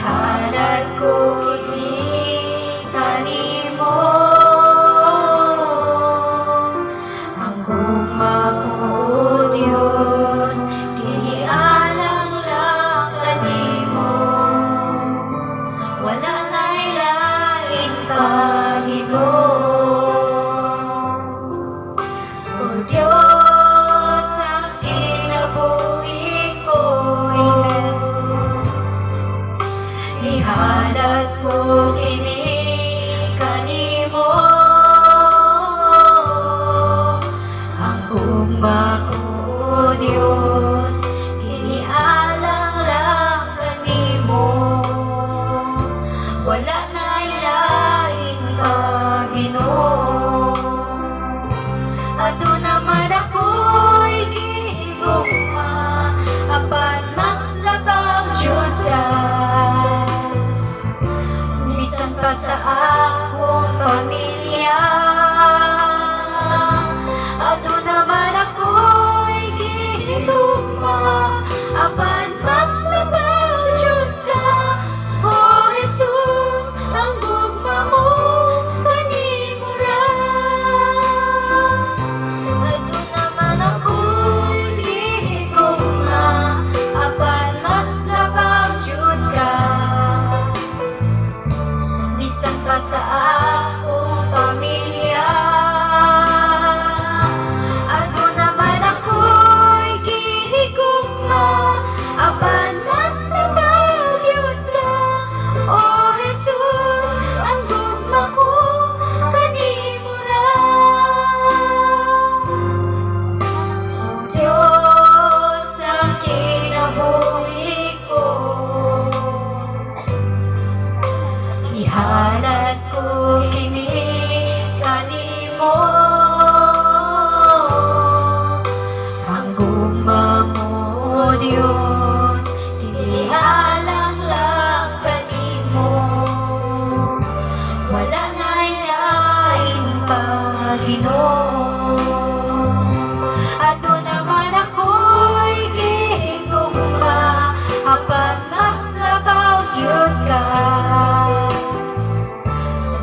Ihalad ko kini kanimo ang gugma ko, Dios, kini alang lang kanimo. Wala na'y lain pa, Ginoo. O Diyos, ang kinabuhi ko, ihalad ko kini kanimo ang gugma ko, Diyos, kini alang lang kanimo. Wala na'y lain pa, Ginoo. Ato naman ako'y gihigugma, apan mas labaw jud ka. Bisan pa sa akong pamilya, ato naman ako'y gihigugma, apan mas labaw jud ka. O Jesus, ang gugma mo kanimo ra. Ato naman ako'y gihigugma, apan mas labaw jud ka. Bisan pa sa akong pamilya, ato naman ako'y gihigugma, apan mas labaw jud ka. O Jesus, ang gugma ko kanimo ra. O Diyos, ang kinabuhi ko, ihalad ko kini kanimo ang gugma mo, Diyos, kini alang lang kanimo. Wala na'y lain pa, Ginoo. Ato naman ako'y gihigugma, apan mas labaw gyud ka.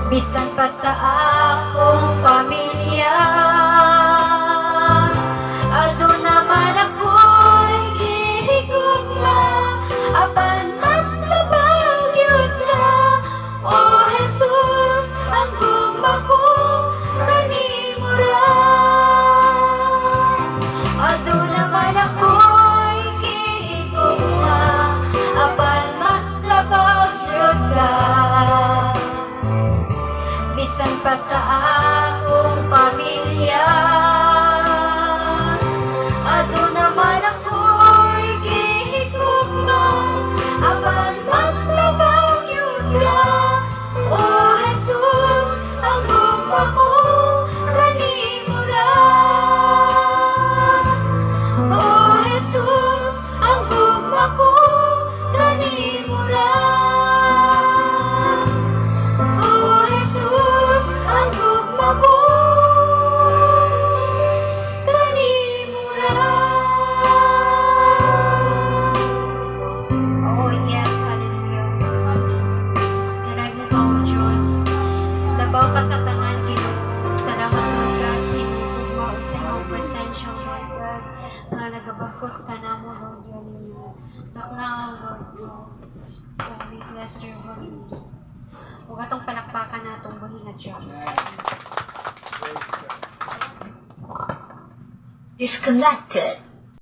Bisan pa sa akong pamilya, ato naman ako'y gihigugma, apan mas labaw gyud ka. O Jesus, ang gugma ko kanimo ra. Ato naman ako'y gihigugma, apan mas labaw gyud ka. Bisan pa sa akong pamilya, ato naman ako'y gihigugma, apan mas labaw gyud ka. O Jesus, ang gugma ko kanimo ra. O Jesus, ang gugma ko kanimo ra. O Jesus, ang gugma ko kanimo ra. Oh yes, hallelujah. Daragin ka, O Diyos. Labaw ka sa tanan, Ginoo. Salamat mo ka sa imong gugma ug sa imong presensya, Lord God, nga nagabagkos ka namo, Lord God. Naknaaw, Lord God. Oh, we bless your holy name. Huwag atong palakpakan na itong buhay na Diyos. Disconnected.